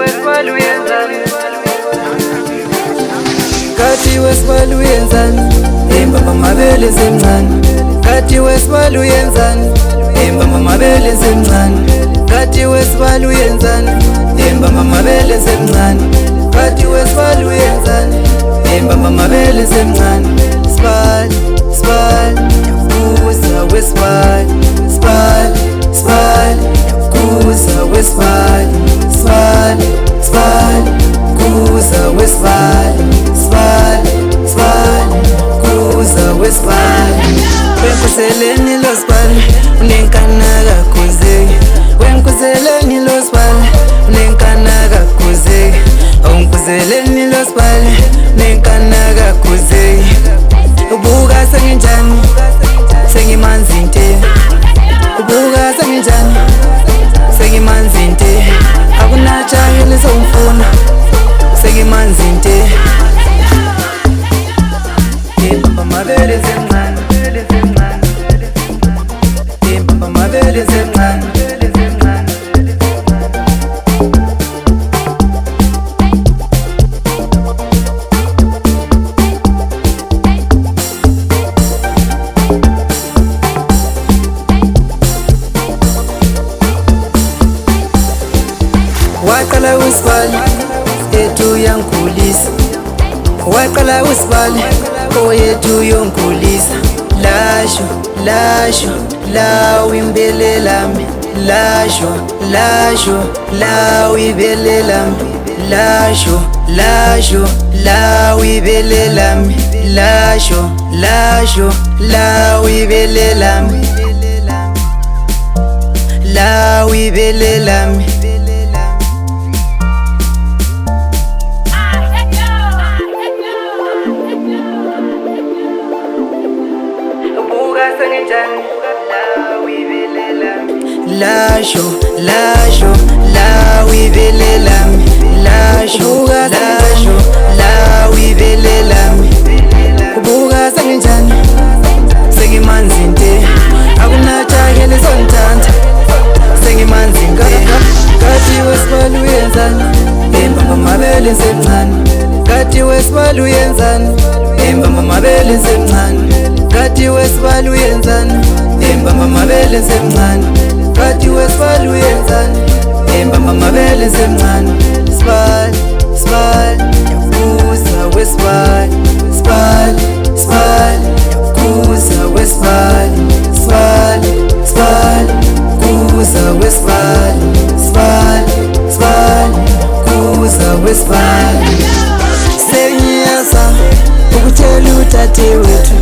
wesibali uyenzani? Kathi wesibali uyenzani? Imbamba mabele semncane. Kathi wesibali uyenzani? Imbamba mabele semncane. Kathi wesibali uyenzani? Imbamba mabele semncane. Kathi wesibali uyenzani? Imbamba mabele semncane. Sibali, sibali, kuza wesibali. Sibali, sibali, kuza wesibali. Sibali, sibali, kuza wesibali. Sibali, sibali, kuza wesibali. Wenkuseleni lo sibali, unenkana kakhuzeki. Wenkuseleni lo sibali, unenkana kakhuzeki. Awunkuzeleni lo sibali, unenkana kakhuzeki. Ubuka senginjani, sengimanzi nte. Ubuka senginjani, sengimanzi nte. Akunatshayeli songifuna, sengimanzi nte. Imbamba mabele semncane. Imbamba mabele semncane. Waqala usibali ethu yangikhulisa. Waqala usibali oyethu yongikhulisa. Lasho, lasho, lawo imbele lami. Lasho, lasho, lawo ibele lami. Lasho, lasho, lawo ibele lami. Lasho, lasho, lawo ibele lami. Lawo ibele lami. Lasho, lasho, lawo ibele lami. Lasho, lasho, lawo ibele lami. Ubuka senginjani, sengimanzi nte. Akunatshayeli songithanda, sengimanzi nte. Kathi wesibali uyenzani? Imbamba mabele semncane. Kathi wesibali uyenzani? Imbamba mabele semncane. Kathi wesibali uyenzani? Imbamba mabele semncane. Kathi wesibali uyenzani? Imbamba mabele semncane. Sibali, sibali, kuza wesibali. Sibali, sibali, kuza wesibali. Sibali, sibali, kuza wesibali. Sibali, sibali, kuza wesibali. Sengiyazama ukutshela utate wethu.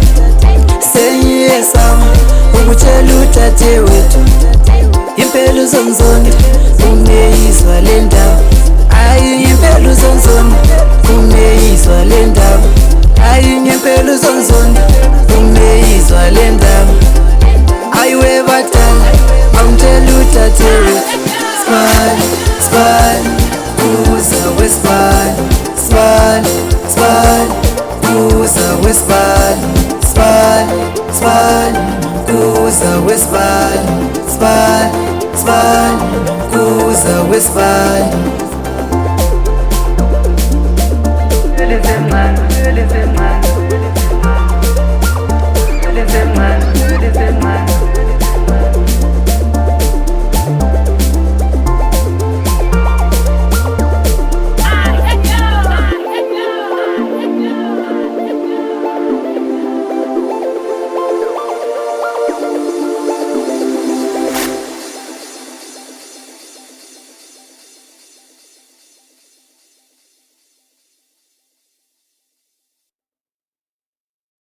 Sengiyazama ukutshela utate wethu. Impela uzongizonda, umeyizwa le ndaba. Ayi impela uzongizonda, umeyizwa le ndaba. Ayi impela uzongizonda, umeyizwa le ndaba. Ayiwe badala, awumtshela utate wethu. Sibali, sibali, kuza wesibali. Sibali, sibali, kuza wesibali. Sibali, sibali, kuza wesibali. Sibali, sibali, kuza wesibali. Listen man, listen man, listen man, listen man.